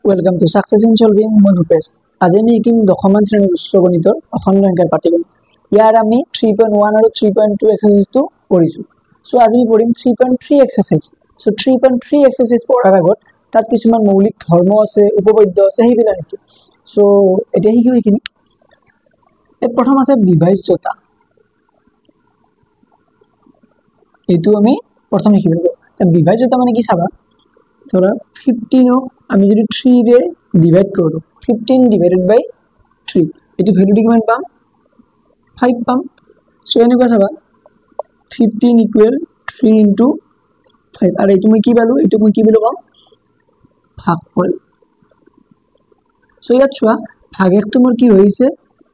Welcome to Success in Solving মই ভূপেশ। আজি আমি শিকিম দশমান শ্ৰেণীৰ উচ্চ গণিতৰ অখণ্ড সংখ্যাৰ পাটিগণিত। ইয়াৰ আমি 3.1 আৰু 3.2 এক্সাৰসাইজটো কৰিছো। সো আজি আমি পঢ়িম 3.3 এক্সাৰসাইজ। সো 3.3 এক্সাৰসাইজ পঢ়াৰ আগত তাত কিছুমান মৌলিক ধৰ্ম আছে, উপপাদ্য আছে, সেইবিলাক শিকিম। সো এতিয়া শিকিম এইখিনি। প্ৰথম আছে বিভাজ্যতা। এইটো আমি প্ৰথম শিকিব লাগিব। বিভাজ্যতা মানে কি চাবা, ধৰা 15 আমি যদি 3 ৰে ডিভাইড কৰো, 15 ডিভাইডেড বাই 3 এটো ভ্যালুটো কিমান পাম? 5 পাম। সো এনেকুৱা চাবা 15 ইকুৱেল 3 ইনটু 5 আৰু এটো মই কি পালো? এটো মই কি বুলি কম? ভাগফল। সো ইয়াত চোৱা ভাগেকটো মোৰ কি হৈছে?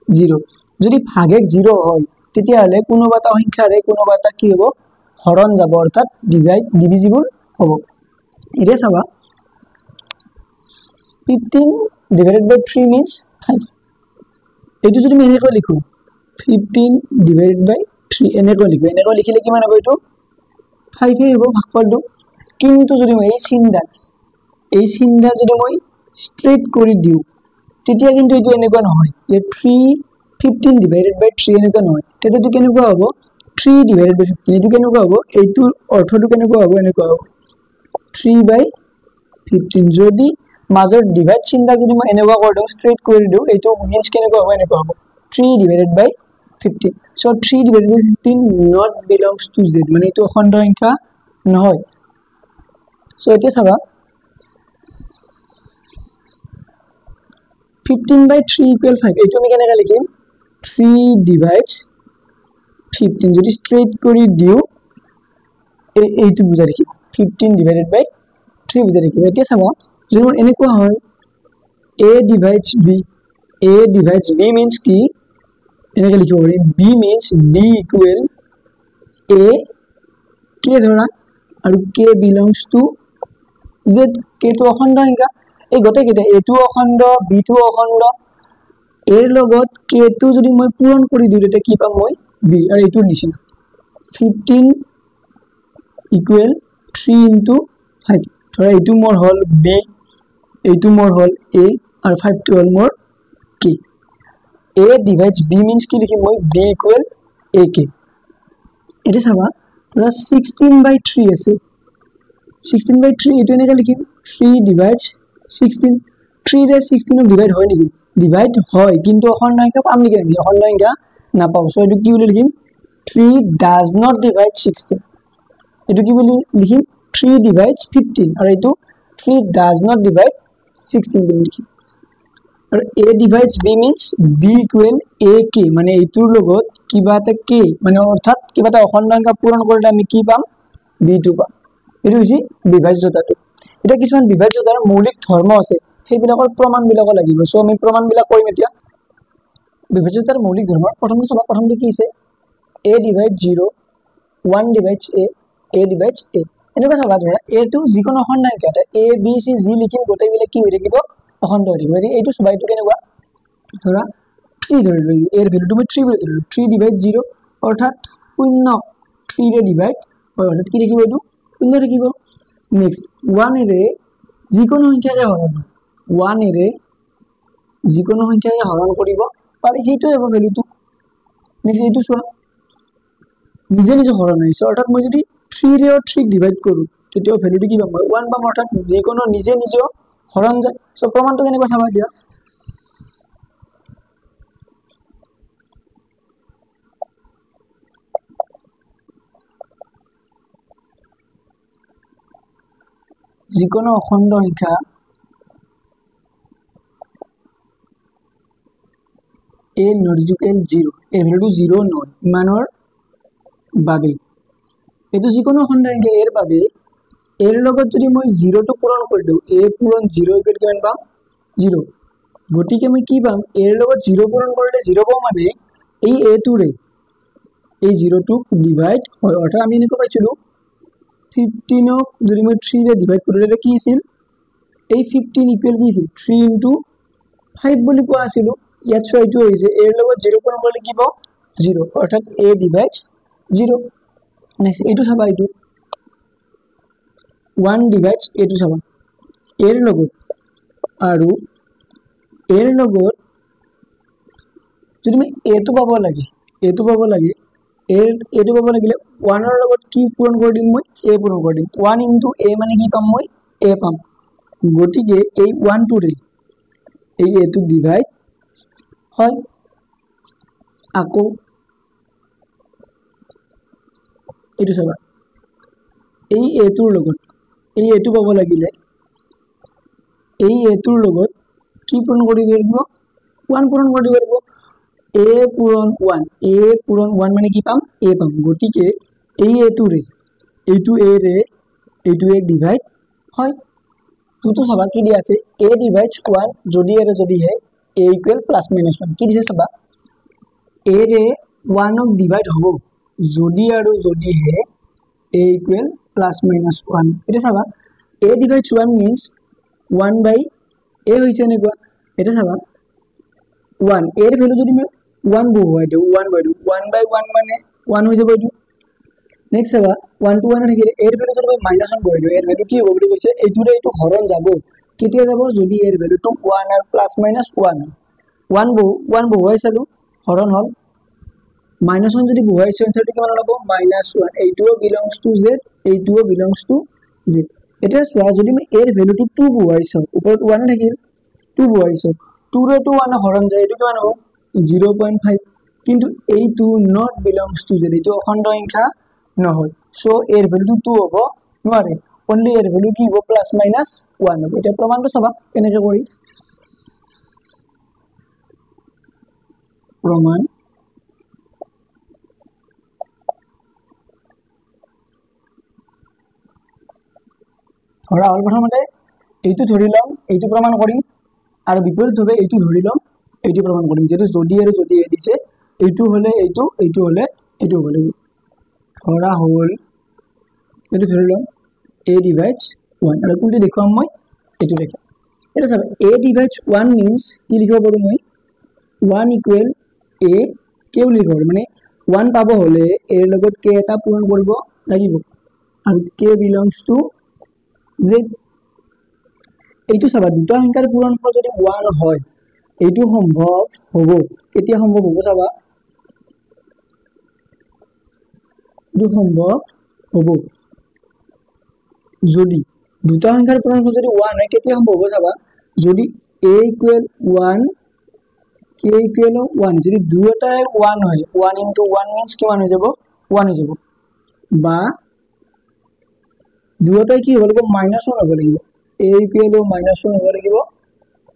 0। যদি ভাগেক 0 হয় তেতিয়া হলে কোনোবা এটা সংখ্যাৰে কোনোবা এটা কি হ'ব? হৰণ যাব, অৰ্থাৎ ডিভিজিবল হ'ব। এটা চাবা 15 divided by 3 means 5. এটো যদি আমি এনেকৈ লিখো 15 divided by 3 এনেকৈ লিখো, এনেকৈ লিখিলে কিমান হ'ব? এটো 5 হে হ'ব ভাগফলটো। কিন্তু যদি মই এই চিনডাল যদি মই স্ট্রেট কৰি দিও তেতিয়া কিন্তু এটো এনেকুৱা নহয় যে 15 divided by 3 এনেকুৱা নহয়। তেতিয়া এটো কেনেকুৱা হ'ব? 3 divided by 15 এটো কেনেকুৱা হ'ব? এইটোৰ অৰ্থটো কেনেকুৱা হ'ব? এনেকুৱা হ'ব 3 by 15। যদি মাজৰ ডিভাইড চিনটা যদি মই এনেকুৱা কৰি দিও, স্ট্ৰেট কৰি দিও, এইটো মিন্স কেনেকুৱা হ'ব? এনেকুৱা হ'ব 3 divided by 15। So 3 divided by 15 not belongs to z, মানে এইটো অখণ্ড সংখ্যা নহয়। সো এতিয়া চাবা 15 by 3 equal 5 এইটো আমি কেনেকৈ লিখিম? 3 divides 15 যদি স্ট্রেট কৰি দিও এইটো বুজাই লিখিম 15 divided by 3 বুজাই লিখিম। এতিয়া চাবা যদি মোৰ এনেকুৱা হয় a divides b means কি? এনেকৈ লিখিব পাৰি b means b equal a k ধৰা আৰু k belongs to z। k টো অখণ্ড সংখ্যা, এই গোটেই কেইটা a টো অখণ্ড, b টো অখণ্ড, এর লগত k টো যদি মই পূৰণ কৰি দিও তেতিয়া কি পাম মই? b। আৰু এইটোৰ নিচিনা 15 equal 3 into 5 ধৰা এইটো মোৰ হল b, এইটো মোৰ হল a আৰু 5 টো হল মোৰ k। a divides b means কি লিখিম মই? b equal ak। এটা চাবা প্লাস 16 by 3 আছে, 16 by 3 এটো এনেকৈ লিখিম 3 divides 16। 3 ৰে 16 ডিভাইড হয় নেকি? ডিভাইড হয়, কিন্তু অখণ্ড সংখ্যা পাম নেকি? আমি অখণ্ড সংখ্যা নাপাও। সো এটো কি বুলি লিখিম? 3 does not divide 16। এটো কি বুলি লিখিম? 3 divides 15 আৰু এটো 3 does not divide 16 বুলি লিখিম। আৰু a divides b means b equal ak, মানে এইটোৰ লগত কিবা এটা k, মানে অৰ্থাৎ কিবা এটা অখণ্ড সংখ্যা পূৰণ কৰিলে আমি কি পাম? b টো পাম। এটো হৈছে বিভাজ্যতাটো। এটা কিছুমান বিভাজ্যতাৰ মৌলিক ধৰ্ম আছে, সেইবিলাকৰ প্ৰমাণবিলাক লাগিব। সো আমি প্ৰমাণবিলাক কৰিম এতিয়া। বিভাজ্যতাৰ মৌলিক ধৰ্ম প্ৰথমটো চাবা, প্ৰথমটো কি আছে? a divides 0, 1 divides a divides a। এনেকুৱা চাবা ধৰা a টো যিকোনো অখণ্ড সংখ্যা এটা a b c যি লিখিম গোটেইবিলাক কি হৈ থাকিব? অখণ্ড হৈ থাকিব। এইটো চাবা এইটো কেনেকুৱা? ধৰা 3 ধৰি ললো, a এৰ ভ্যালুটো মই 3 বুলি ধৰিলো, 3 divides 0 অৰ্থাৎ 0 3 ৰে ডিভাইড হয়, অৰ্থাৎ কি লিখিব? এইটো 0 লিখিব। নেক্সট 1 এৰে যিকোনো সংখ্যাৰে হৰণ হয়, 1 এৰে যিকোনো সংখ্যাৰে হৰণ কৰিব পাৰি, সেইটোৱে হ'ব ভ্যালুটো। নেক্সট এইটো চোৱা নিজে নিজে হৰণ হৈছে, অৰ্থাৎ মই যদি 3 ৰে 3 ডিভাইড কৰো তেতিয়াও ভ্যালুটো কি পাম? 1 পাম, অৰ্থাৎ যিকোনো নিজে নিজে হৰণ যায়। সো প্ৰমাণটো কেনেকৈ চাবা এতিয়া? যিকোনো অখণ্ড সংখ্যা a not equal 0 এর ভ্যালুটো 0 নয় ইমানৰ বাবে, এটো যিকোনো অখণ্ড সংখ্যা এৰ বাবে এৰ লগত যদি মই 0 টো পূৰণ কৰি দিও, a পূৰণ 0 ইকুৱেল কিমান পাম? 0। গতিকে মই কি পাম? এৰ লগত 0 পূৰণ কৰিলে 0 পাম, মানে এই a টোৰে এই 0 টো ডিভাইড হয়। অৰ্থাৎ আমি এনেকৈ পাইছিলো 15 যদি মই 3 ৰে ডিভাইড কৰো তেতিয়া কি আছিল? এই 15 ইকুৱেল কি আছিল? 3 into 5 বুলি কোৱা আছিল। ইয়াত চোৱা এইটো হৈছে এৰ লগত 0 পূৰণ কৰিলে কি পাম? 0, অৰ্থাৎ a divides 0। নেক্সট এইটো চাবা, এইটো 1 divides a টো চাবা, এর লগত আৰু এৰ লগত যদি মই এটো পাব লাগে এটো পাব লাগিলে 1 ৰ লগত কি পূৰণ কৰি দিম মই এ পূৰণ কৰি দিম 1 ইনটু এ মানে কি পাম মই এ পাম গতিকে এই 1 টোৰে এই এটো ডিভাইড হয় আকৌ এটো চাবা এই এটোৰ লগত এই এটো পাব লাগিলে এই এটোৰ লগত কি পূৰণ কৰি দিব লাগিব 1 পূৰণ কৰি দিব লাগিব a পূৰণ 1 মানে কি পাম a পাম গতিকে এই এটোৰে এইটো a ৰে এইটো a ডিভাইড হয় তুতো চাবা কি দি আছে a ডিভাইডস 1 যদি এর যদি হে a ইকুয়াল প্লাস মাইনাস 1 কি দিছে চাবা a রে 1 অক ডিভাইড হবো যদি আৰু যদি হে a ইকুয়াল প্লাস মাইনাস 1 এটা চাবা a divides 1 means 1 by a হইছে নেকুৱা এটা চাবা 1 এৰ ভ্যালু যদি মই 1 বহুৱাই দিও 1 বাই 1 বাই 1 মানে 1 হৈ যাব এটো নেক্সট চাবা 1 টু 1 থাকিলে এর ভ্যালু যদি মই মাইনাস 1 বহুৱাই দিও এৰ ভ্যালু কি হ'ব বুলি কৈছে এইটোৰে এইটো হৰণ যাব কেতিয়া যাব যদি এৰ ভ্যালু টু 1 আৰু প্লাস মাইনাস 1 বহুৱাই চালো হৰণ হল মাইনাস 1 যদি বহুৱাইছো আনসাৰটো কিমান হ'ব মাইনাস 1 এইটোও বিলংস টু z এইটোও বিলংস টু z এটা চোৱা যদি মই এৰ ভ্যালুটো 2 বহুৱাইছো ওপৰত 1 থাকিল 2 বহুৱাইছো 2 ৰে 2 1 হৰণ যায় এটো কিমান হ'ব 0.5 কিন্তু এইটো নট বিলংস টু z এইটো অখণ্ড সংখ্যা নহয় সো এর ভ্যালু 2 হ'ব নোৱাৰে অনলি এর ভ্যালু কি হ'ব প্লাস মাইনাস 1 হ'ব এটা প্ৰমাণটো চাবা কেনেকৈ কৰি প্ৰমাণ ধৰা হল প্ৰথমতে এইটো ধৰি লম এইটো প্ৰমাণ কৰিম আৰু বিপৰীতভাৱে এইটো ধৰি লম এইটো প্ৰমাণ কৰিম যেটো যদি আৰু যদি এ দিছে এইটো হলে এইটো হলে এইটো হ'ব লাগিব ধৰা হল এইটো ধৰি লম a ডিভাইডস 1 আৰু কোনটো দেখুৱাম মই এইটো দেখাম এটা চাবা a ডিভাইডস 1 মিন্স কি লিখিব পাৰো মই 1 ইকুৱেল a কে বুলি লিখিব মানে 1 পাব হলে এৰ লগত k এটা পূৰণ কৰিব লাগিব আৰু k বিলংস টু z এইটো চাবা দুটা সংখ্যাৰ পূৰণফল যদি 1 হয় এইটো সম্ভৱ হ'ব কেতিয়া সম্ভৱ হ'ব চাবা এইটো সম্ভৱ হ'ব যদি দুটা সংখ্যাৰ পূৰণফল যদি 1 হয় কেতিয়া সম্ভৱ হ'ব চাবা যদি a ইকুৱেল 1 k ইকুৱেল 1 যদি দুটাই 1 হয় 1 ইনটু 1 মিন্স কিমান হৈ যাব 1 হৈ যাব বা দুটাই কি হ'ব লাগিব -1 হ'ব লাগিব a ইকুৱেল -1 হ'ব লাগিব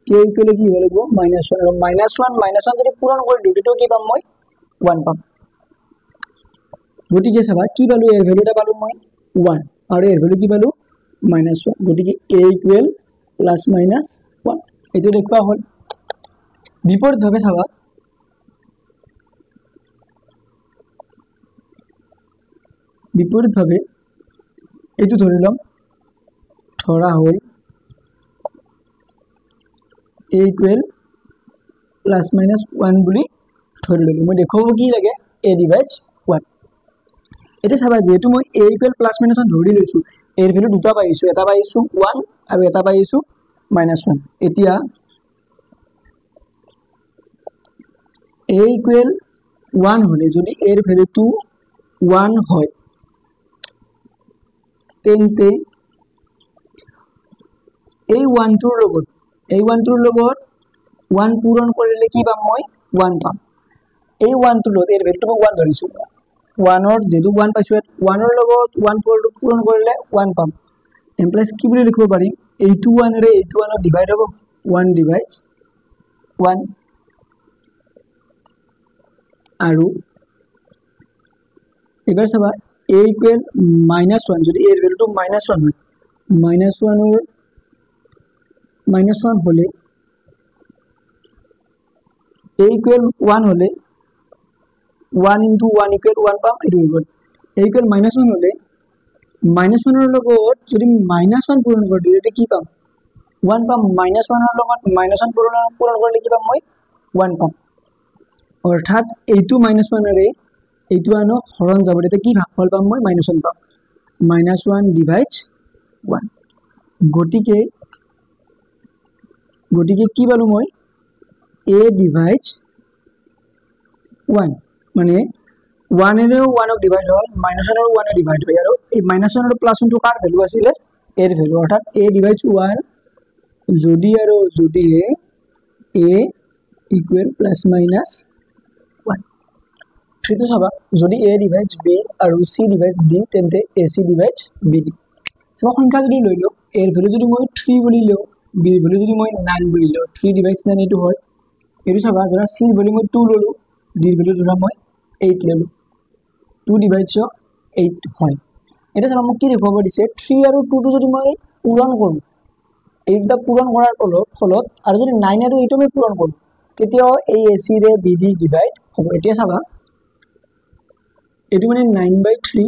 k ইকুৱেল কি হ'ব লাগিব -1 আৰু -1 যদি পূৰণ কৰি দিও তেটো কি পাম মই 1 পাম গতিকে চাবা কি পালো এৰ ভ্যালুটা পালো মই 1 আৰু এৰ ভ্যালু কি পালো -1 গতিকে a ইকুৱেল +-1 এটো দেখুৱা হল বিপৰীতভাৱে চাবা বিপৰীতভাৱে এইটো ধৰি লম ধৰা হল a ইকুৱেল +-1 বুলি ধৰি ললো মই দেখুৱাব কি লাগে a ডিভাইডস 1 এটা চাবা যেহেতু মই a ইকুৱেল +-1 ধৰি লৈছো এৰ ভ্যালু দুটা পাইছো এটা পাইছো 1 আৰু এটা পাইছো -1 এতিয়া a ইকুৱেল 1 হলে যদি এৰ ভ্যালুটো 1 হয় তেন্তে এই 1 টোৰ লগত 1 পূৰণ কৰিলে কি পাম মই 1 পাম এই 1 টোৰ লগত এৰ ভ্যালুটো 1 ধৰিছো 1 ৰ যেটো 1 পাইছো 1 ৰ লগত 1 পূৰণ কৰিলে 1 পাম এমপ্লাইজ কি বুলি লিখিব পাৰিম এইটো 1 ৰে এইটো 1 ডিভাইড হ'ব 1 ডিভাইডস 1 আৰু এবাৰ চাবা a ইকুৱেল -1 যদি এৰ ভ্যালুটো -1 হয় -1 হলে a ইকুৱেল 1 হলে 1 ইনটু 1 ইকুৱেল 1 পাম এটো হৈ গল a ইকুৱেল -1 হলে -1 ৰ লগত যদি -1 পূৰণ কৰি দিও এটা কি পাম 1 পাম -1 ৰ লগত -1 পূৰণ কৰিলে কি পাম মই 1 পাম অৰ্থাৎ এইটো -1 ৰে এইটো আনো হৰণ যাব এটা কি ভাগফল পাম মই -1 পাম -1 ডিভাইডস 1 গতিকে গতিকে কি পালো মই a divides 1 মানে 1 এর 1 ডিভাইড হল -1 এর 1 এ ডিভাইড হয় আৰু এই -1 আৰু +1 টো কাৰ ভ্যালু আছিলে a এৰ ভ্যালু অৰ্থাৎ a divides 1 যদি আৰু যদি a equal +-1 ফিটো চাবা যদি a divides b আৰু c divides d তেন্তে ac divides bd সব সংখ্যা যদি লৈ লো a এর ভ্যালু যদি মই 3 বুলি লও b এর ভ্যালু যদি মই 9 বুলি লও 3 divides 9 এটো হয় এটো চাবা জৰা c এৰ ভ্যালু মই 2 ললো d এৰ ভ্যালু ধৰা মই 8 ললো 2 divides 8 হয় এটা চাবা মোক কি দেখাব দিছে 3 আৰু 2 টো যদি মই পূৰণ কৰো এইটা পূৰণ কৰাৰ ফলত আৰু যদি 9 আৰু 8 মই পূৰণ কৰো তেতিয়াও এই ac ৰে bd ডিভাইড হ'ব এতিয়া চাবা এটো মানে 9/3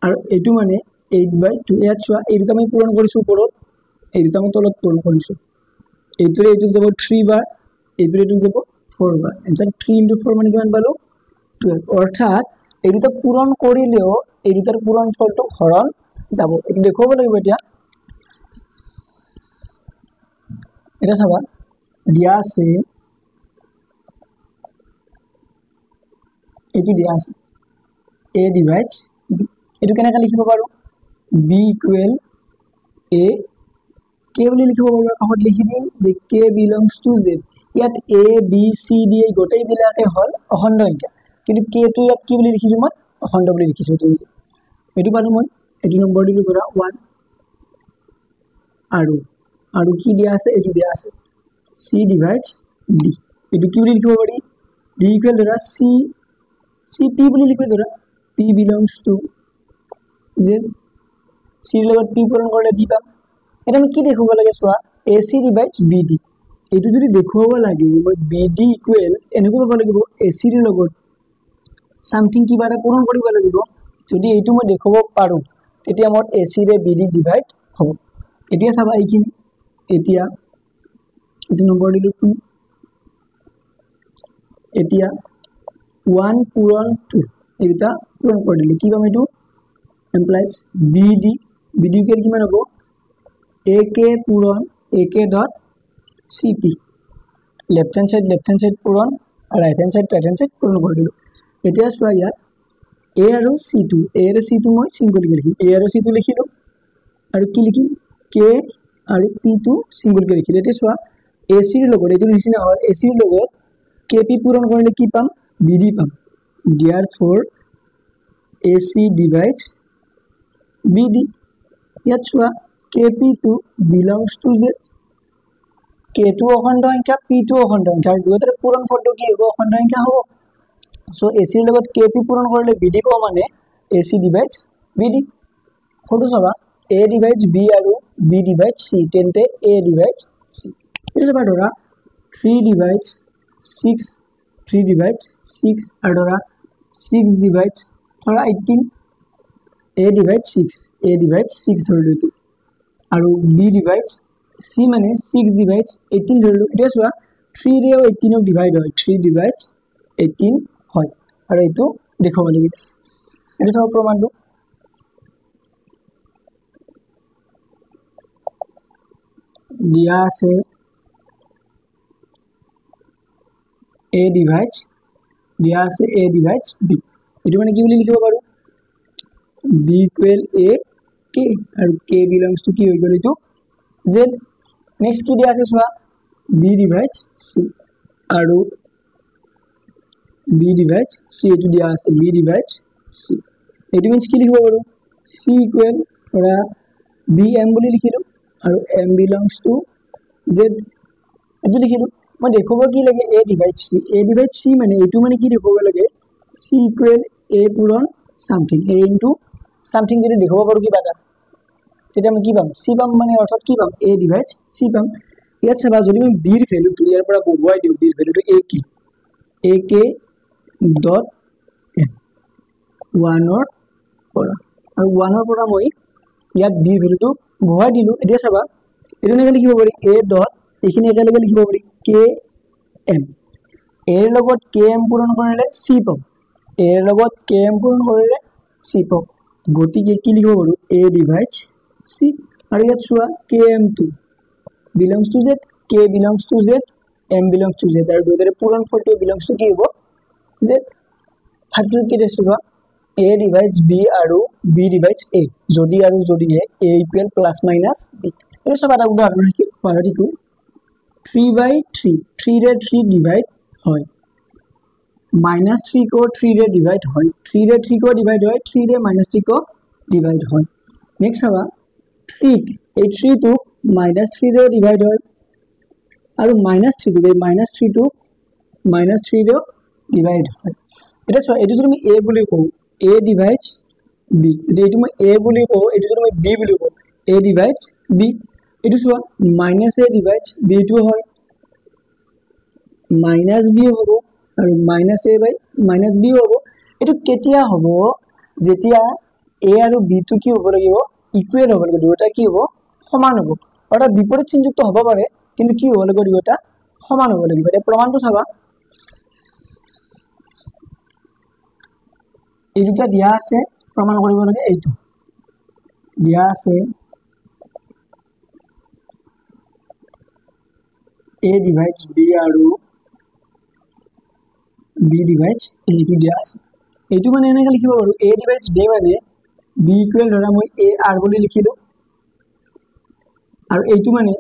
আৰু এটো মানে 8/2 ইয়াত চোৱা এইটো আমি পূৰণ কৰিছো ওপৰত এইটো আমি তলত পূৰণ কৰিছো এইটোৰে এইটো যাব 3 বাৰ এইটোৰে এইটো যাব 4 বাৰ আনসাৰ 3 * 4 মানে কিমান পালো 12 অৰ্থাৎ এইটো পূৰণ কৰিলেও এইটোৰ পূৰণ ফলটো হৰণ যাব এটো দেখুৱাব লাগিব এটা চাবা দিয়া আছে এটো দিয়া আছে a divides b এটো কেনেকৈ লিখিব পাৰো b equal a k বুলি লিখিব পাৰো কাষত লিখি দিম যে k belongs to z ইয়াত a b c d এই গোটেই বিলাকে হল অখণ্ড সংখ্যা কিন্তু k টো ইয়াত কি বুলি লিখিছো মই অখণ্ড বুলি লিখিছো এটো পালো মই এটো নম্বৰ দিলো ধৰা 1 আৰু কি দিয়া আছে এটো দিয়া আছে c divides d এটো কি বুলি লিখিব পাৰি d equal ধৰা c p বুলি লিখিব ধৰা p belongs to z c ৰ লগত p পূৰণ কৰিলে d পাম এটা আমি কি দেখুৱাব লাগে চোৱা ac divides bd এটো যদি দেখুৱাব লাগে মই bd equal এনেকৈ পাব লাগিব ac ৰ লগত সামথিং কিবা এটা পূৰণ কৰিব লাগিব যদি এইটো মই দেখুৱাব পাৰো তেতিয়া মোৰ ac ৰে bd ডিভাইড হ'ব এতিয়া চাবা এইখিনি এতিয়া এটো নম্বৰ দিলো 2 এতিয়া 1 পূৰণ 2 এটা পূৰণ কৰি দিলো কি পাম এটো এমপ্লয়িজ bd কে কিমান হ'ব ak পূৰণ ak dot cp left hand side পূৰণ আৰু ৰাইট হ্যান্ড সাইড পূৰণ কৰি দিলো এতিয়া চোৱা ইয়াত a আৰু c2 মই সিঙ্গল কে লিখিম a আৰু c2 লিখিলো আৰু কি লিখিম k আৰু p টো সিঙ্গল কে লিখিলে এতিয়া চোৱা ac ৰ লগত এটো নিচিনা হয় ac ৰ লগত kp পূৰণ কৰিলে কি পাম bd পাম therefore ac divides bd ইয়াত চোৱা kp টো belongs to z k টো অখণ্ড সংখ্যা p টো অখণ্ড সংখ্যা আৰু দুয়োটাৰ পূৰণ ফলটো কি হ'ব অখণ্ড সংখ্যা হ'ব সো ac ৰ লগত kp পূৰণ কৰিলে bd পাব মানে ac divides bd ফটো চাবা a divides b আৰু b divides c তেন্তে a divides c এটা চাবা ধৰা 3 divides 6 আৰু ধৰা 6 divides 18 a divides 6 ধৰিলো আৰু b divides c মানে 6 divides 18 ধৰিলো এটা চোৱা 3 ৰে 18 ডিভাইড হয় 3 divides 18 হয় আৰু এটো দেখাব লাগিব এটা সব প্ৰমাণটো দিয়া আছে a divides b এটো মানে কি বুলি লিখিব পাৰো b equal a k আৰু k belongs to কি হৈ গল এটো z নেক্সট কি দিয়া আছে চোৱা b divides c আৰু b divides c এটো দিয়া আছে b divides c এটো মিন্স কি লিখিব পাৰো c equal ধৰা bm বুলি লিখিলো আৰু m belongs to z এটো লিখিলো মই দেখাব কি লাগে a divides c মানে এটো মানে কি দেখাব লাগে c equal a পূৰণ something a into something যদি দেখাব পাৰো কিবা এটা তেতিয়া আমি কি পাম c পাম মানে অর্থাৎ কি পাম a divides c পাম ইয়াত চাবা যদি মই b ৰ ভ্যালুটো ইয়াৰ পৰা বহুৱাই দিও b ৰ ভ্যালুটো ak dot 1 ৰ পৰা আৰু 1 ৰ পৰা মই ইয়াত b ৰ ভ্যালুটো বহুৱাই দিলো এতিয়া চাবা এটো নেকে লিখিব পাৰি a dot এখিনি একেলগে লিখিব পাৰি km a ৰ লগত km পূৰণ কৰিলে c পাম a ৰ লগত km পূৰণ কৰিলে c পাম গতিকে কি লিখিব পাৰো a divides c আৰু ইয়াত চোৱা km2 belongs to z, k belongs to z, m belongs to z আৰু দুটাৰে পূৰণ ফলটো belongs to কি হ'ব z। থাৰ্ডটো কি দিছো a divides b আৰু b divides a যদি আৰু যদি a equal plus minus b। এই সব এটা উদাহৰণ পাহৰিকো 3/3 3 ৰে 3 ডিভাইড হয় -3 को 3 रे डिवाइड হয় 3 रे 3 को डिवाइड হয় 3 रे -3 को डिवाइड হয় नेक्स्ट हवा 3 এই 3 তো -3 रे डिवाइड হয় আৰু -3 তো -3 তো -3 रे डिवाइड হয় এটা সো এটো যদি আমি a বুলি কও a ডিভাইডস b যদি এটো মই a বুলি কও এটো যদি মই b বুলি কও a ডিভাইডস b এটো সো -a ডিভাইডস b তো হয় -b হ'ব আৰু -a/-b হ'ব এটো কেতিয়া হ'ব যেতিয়া a আৰু b তো কি হ'ব লাগিব ইকুৱেল হ'ব লাগিব দুটা কি হ'ব সমান হ'ব অৰ্থাৎ বিপৰীত চিহ্নযুক্ত হ'ব পাৰে কিন্তু কি হ'ব লাগিব দুটা সমান হ'ব লাগিব এটা প্ৰমাণটো চাবা এই দুটা দিয়া আছে প্ৰমাণ কৰিব লাগে এইটো দিয়া আছে a divides b আৰু b divides a to দিয়া আছে এইটো মানে এনেকৈ লিখিব পাৰো a divides b মানে b ইকুৱেল ধৰা মই a r বুলি লিখিলো আৰু এইটো মানে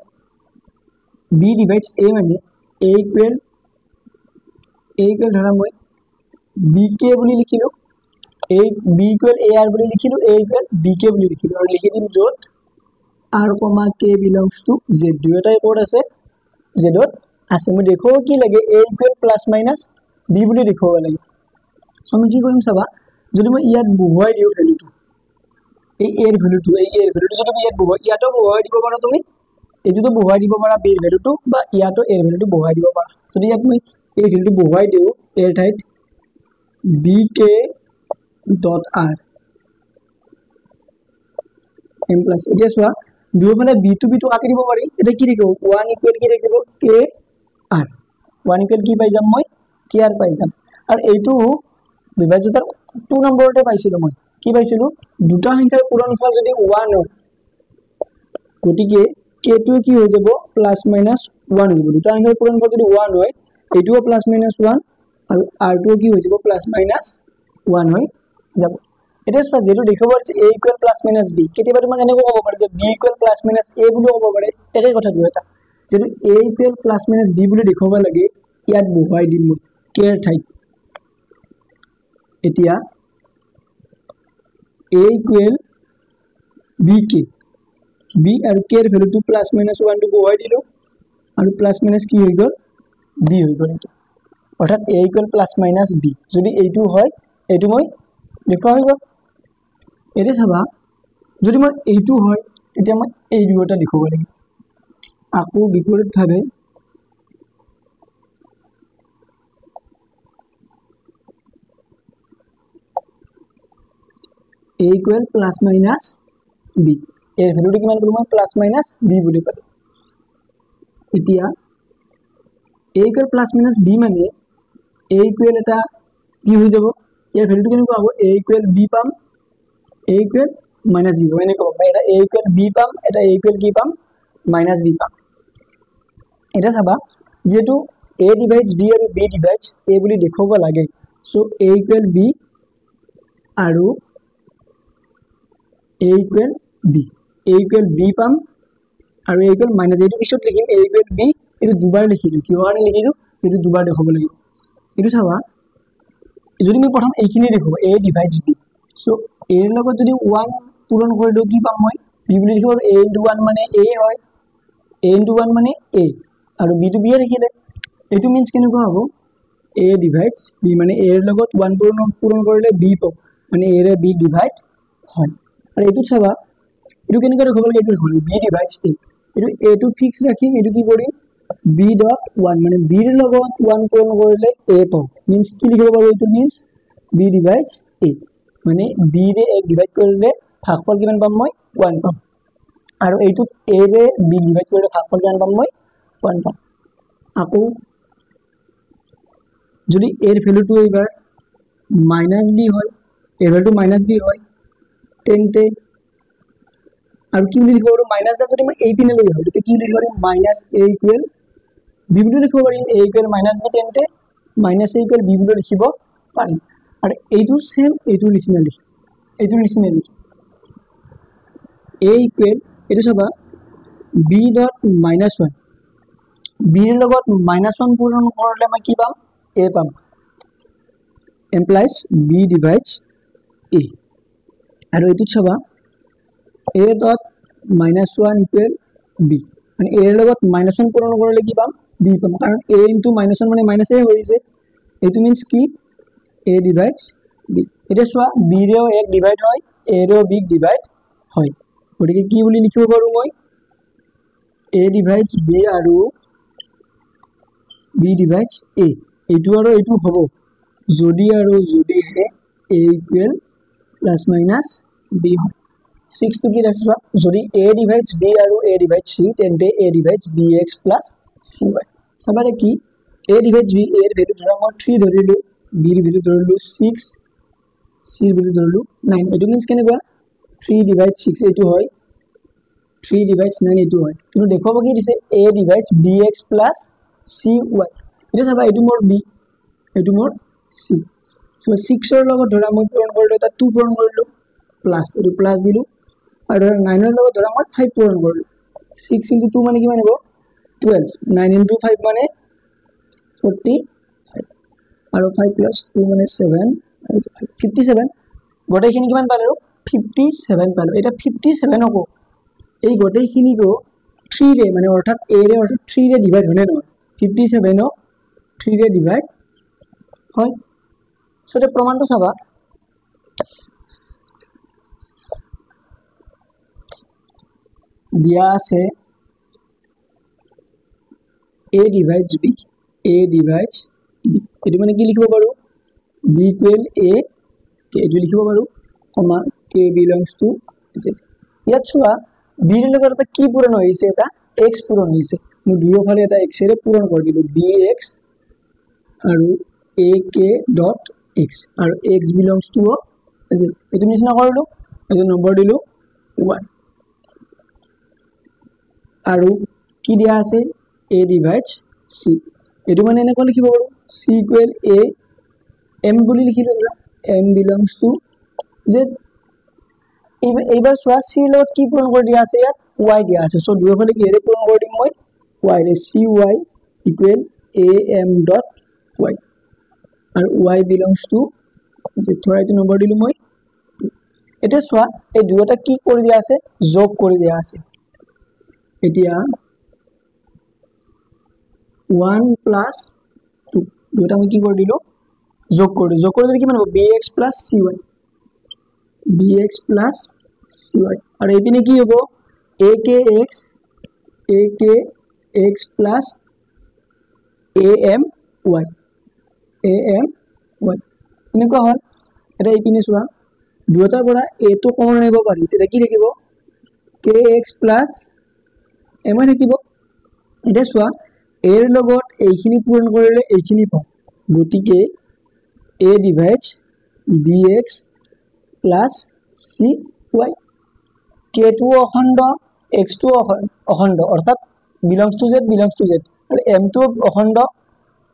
b divides a মানে a ইকুৱেল ধৰা মই bk বুলি লিখিলো a b equal a r বুলি লিখিলো a ইকুৱেল bk বুলি লিখিলো আৰু লিখি দিম যত r, k belongs to z দুটাই কোড আছে z ত আছে মই দেখো কি লাগে a equal plus minus b বুলি দেখো লাগে সো আমি কি কৰিম চাবা যদি মই ইয়াত বহুৱাই দিও ভ্যালুটো এই a এৰ ভ্যালুটো যদি আমি ইয়াত বহুৱাই ইয়াতো বহুৱাই দিব পাৰো তুমি এটোতো বহুৱাই দিব পাৰা b এৰ ভ্যালুটো বা ইয়াতো a এৰ ভ্যালুটো বহুৱাই দিব পাৰা যদি ইয়াত মই এই ভ্যালুটো বহুৱাই দিও a এর ঠাইত bk dot r m plus এটা সোয়া দুইফালে b to b to কাটি দিব পাৰি এটা কি লিখো 1 ইকুৱেল কি লিখিব k r 1 ইকুৱেল কি পাই যাম মই k r পাই যাম আৰু এইটো বিভাজ্যতাৰ 2 নম্বৰতে পাইছিলো মই কি পাইছিলো দুটা সংখ্যাৰ পূৰণফল যদি 1 হয় গতিকে k টো কি হৈ যাব প্লাস মাইনাস 1 হৈ যাব দুটা সংখ্যাৰ পূৰণফল যদি 1 হয় এইটোও প্লাস মাইনাস 1 আৰু r টো কি হৈ যাব প্লাস মাইনাস 1 হৈ যাব এটা সব যেটো দেখাব আছে a equal plus minus b কেতিয়াবা তোমাক এনেকৈ ক'ব পাৰে যে b equal plus minus a বুলি ক'ব পাৰে একে কথা দুটা যেটো a equal plus minus b বুলি দেখাব লাগে ইয়াত বহুৱাই দিম মই k এৰ ঠাইত এতিয়া a ইকুৱেল bk b আৰু k এৰ ভ্যালুটো প্লাস মাইনাস 1 টো বহুৱাই দিলো আৰু প্লাস মাইনাস কি হৈ গল b হৈ গল অৰ্থাৎ a equal plus minus b যদি এইটো হয় এইটো মই দেখুৱা হৈ গল এটা চাবা যদি মই এইটো হয় তেতিয়া মই এই দুটা লিখিব লাগিব আকৌ বিপৰীত ভাবে a equal plus minus b এৰ ভ্যালুটো কিমান কৰিব মই প্লাস মাইনাস b বুলি পালো এতিয়া a equal plus minus b মানে a ইকুৱেল এটা কি হৈ যাব ইয়াৰ ভ্যালুটো কেনেকুৱা হ'ব a ইকুৱেল b পাম a ইকুৱেল মাইনাস b মানে ক'ব এটা a ইকুৱেল b পাম এটা a ইকুৱেল কি পাম মাইনাস b পাম এটা চাবা যেটো a ডিভাইডস b আৰু b ডিভাইডস a বুলি দেখাব লাগে সো a ইকুৱেল b আৰু a ইকুৱেল b পাম আৰু a ইকুৱেল মাইনাস এইটো পিছত লিখিম a ইকুৱেল b এটো দুবাৰ লিখিলো কিয় কাৰণে লিখিলো যেটো দুবাৰ দেখাব লাগিব এটো চাবা যদি মই প্ৰথম এইখিনি লিখো a divides b so a এৰ লগত যদি 1 পূৰণ কৰি দিও কি পাম মই b বুলি লিখিব a * 1 মানে a হয় a * 1 মানে a আৰু b to b এ লিখিলে এটো মিন্স কেনেকুৱা হ'ব a ডিভাইডস b মানে a এৰ লগত 1 পূৰণ কৰিলে b পাব মানে a ৰে b ডিভাইড হয় আৰু এটো চাবা এটো কেনেকৈ লিখিব লাগে এটো লিখিব b ডিভাইডস a এটো a টো ফিক্স ৰাখিম এটো কি কৰিম b dot 1 মানে b এৰ লগত 1 পূৰণ কৰিলে a পাব মিন্স কি লিখিব পাৰো এটো মিন্স b ডিভাইডস a মানে b ৰে a ডিভাইড কৰিলে ভাগফল কিমান পাম মই 1 পাম আৰু এইটোত a ৰে b ডিভাইড কৰিলে ভাগফল কিমান পাম মই 1 পাম আকৌ যদি a এৰ ভ্যালুটো এবাৰ মাইনাস b হয় a ভ্যালুটো মাইনাস b হয় তেন্তে আৰু কি বুলি লিখিব পাৰো মাইনাছ যদি মই এই পিনে লৈ আহো তেতিয়া কি লিখিব পাৰিম মাইনাছ a ইকুৱেল b বুলি লিখিব পাৰিম a ইকুৱেল মাইনাছ b তেন্তে মাইনাছ a ইকুৱেল b বুলি লিখিব পাৰিম আৰু এইটো সেম এইটো নিচিনা লিখিম a ইকুৱেল এইটো চাবা b ডট মাইনাছ 1 b ৰ লগত মাইনাছ 1 পূৰণ কৰিলে মই কি পাম a পাম implies b divides a আৰু এইটো চাবা a dot minus 1 equal b মানে a ৰ লগত minus 1 পূৰণ কৰিলে কি পাম b পাম কাৰণ a into minus 1 মানে minus a হৈ যায় এইটো means কি a divides b এটা চোৱা b ৰেও 1 ডিভাইড হয় a ৰেও b ডিভাইড হয় গতিকে কি বুলি লিখিব পাৰো মই a divides b আৰু b divides a এইটো আৰু এইটো হ'ব যদি আৰু যদিহে a equal plus minus b হয় 6 to কি ৰাখিবা যদি a divides b আৰু a divides c তেন্তে a divides bx plus cy সবাৰে কি a divides b a ৰ ভ্যালু ধৰা মই 3 ধৰিলো b ৰ ভ্যালু ধৰিলো 6 c ৰ ভ্যালু ধৰিলো 9 এটো মিন্স কেনেকুৱা 3 divides 6 এটো হয় 3 divides 9 এটো হয় কিন্তু দেখো কি দিছে a divides bx plus cy এটা চাবা এটো মোৰ b এটো মোৰ c সো 6 ৰ লগত ধৰা মই পূৰণ কৰিলো এটা 2 পূৰণ কৰিলো প্লাস এটো প্লাস দিলো আৰু 9 ৰ লগত ধৰা মই 5 পূৰণ কৰিলো 6 into 2 মানে কিমান হ'ব 12 9 into 5 মানে 45 আৰু 5 plus 2 মানে 7 আৰু 57 গোটেইখিনি কিমান পালো 57 পালো এটা 57 হ'ব এই গোটেইখিনিকো 3 ৰে মানে অৰ্থাৎ a ৰে অৰ্থাৎ 3 ৰে ডিভাইড হলে নহয় 57 ও 3 ৰে ডিভাইড হয় সো তে প্ৰমাণটো চাবা দিয়া আছে a divides b এটো মানে কি লিখিব পাৰো b equal a কে এটো লিখিব পাৰো কমা k belongs to z ইয়াত চোৱা b ৰ লগত এটা কি পূৰণ হৈছে এটা x পূৰণ হৈছে মই দুয়োফালে এটা x ৰে পূৰণ কৰি দিলো bx আৰু ak dot x আৰু x belongs to z এটো নিচিনা কৰিলো এটো নম্বৰ দিলো 1 আৰু কি দিয়া আছে a divides c এটো মানে এনেকৈ লিখিব পাৰো c equal a m বুলি লিখিলো m belongs to z এইবাৰ চোৱা c ৰ লগত কি পূৰণ কৰি দিয়া আছে ইয়াত y দিয়া আছে সো দুয়োফালে কি এৰে পূৰণ কৰি দিম মই y ৰে cy equal am dot y আৰু y belongs to z ধৰা এইটো নম্বৰ দিলো মই এটা চোৱা এই দুয়োটা কি কৰি দিয়া আছে যোগ কৰি দিয়া আছে এতিয়া 1 plus 2 দুটা মই কি কৰি দিলো যোগ কৰিলে কিমান হ'ব bx plus cy আৰু এইপিনে কি হ'ব akx plusamy এনেকুৱা হয় এটা এইপিনে চোৱা দুটাৰ পৰা a টো কমন আনিব পাৰি তেতিয়া কি থাকিব kx plus m থাকিব এটা চোৱা a ৰ লগত এইখিনি পূৰণ কৰিলে এইখিনি পাম গতিকে a divides bx plus cy k টো অখণ্ড x টো অখণ্ড অৰ্থাৎ belongs to z আৰু m টো অখণ্ড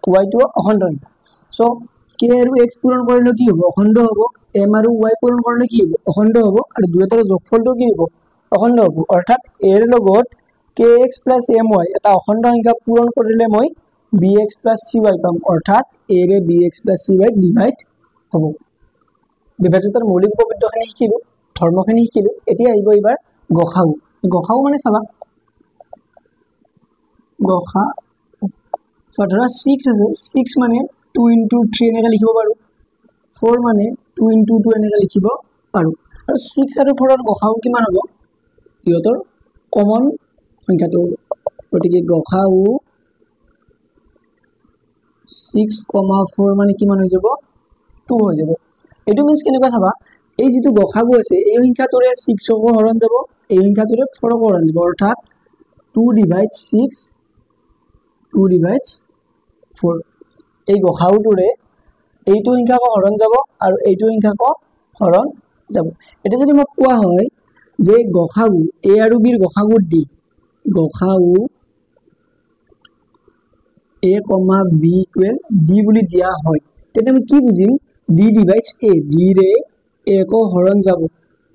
y টো অখণ্ড সো k আৰু x পূৰণ কৰিলে কি হ'ব অখণ্ড হ'ব m আৰু y পূৰণ কৰিলে কি হ'ব অখণ্ড হ'ব আৰু দুয়োটাৰ যোগফলটো কি হ'ব অখণ্ড হ'ব অৰ্থাৎ a ৰ লগত kx plus my এটা অখণ্ড সংখ্যা পূৰণ কৰিলে মই bx plus cy পাম অৰ্থাৎ a ৰে bx plus cy ডিভাইড হ'ব বিভাজকৰ মৌলিক উপপাদ্যখিনি শিকিলো ধৰ্মখিনি শিকিলো এতিয়া আহিব এবাৰ গখাও মানে চাবা গখা সো ধৰা 6 আছে 6 মানে 2 into 3 এনেকা লিখিব পাৰো 4 মানে 2 into 2 এনেকা লিখিব পাৰো আৰু 6 আৰু 4 ৰ গখাও কিমান হ'ব ইহঁতৰ কমন সংখ্যাটো গতিকে গখাও 6,4 মানে কিমান হৈ যাব 2 হৈ যাব এটো মিন্স কেনেকুৱা চাবা এই যেটো গখাগু আছে এই সংখ্যাটোৰে 6 ক হৰণ যাব এই সংখ্যাটোৰে 4 ক হৰণ যাব অৰ্থাৎ 2 divides 6 2 divides 4 এই গখাগুটোৰে এইটো সংখ্যাক হৰণ যাব আৰু এইটো সংখ্যাক হৰণ যাব এটা যদি মোক কোৱা হয় যে গসাগু a আৰু b ৰ গসাগু d গসাগু a, b ইকুৱেল d বুলি দিয়া হয় তেতিয়া আমি কি বুজিম d ডিভাইডস a d ৰে a কো হৰণ যাব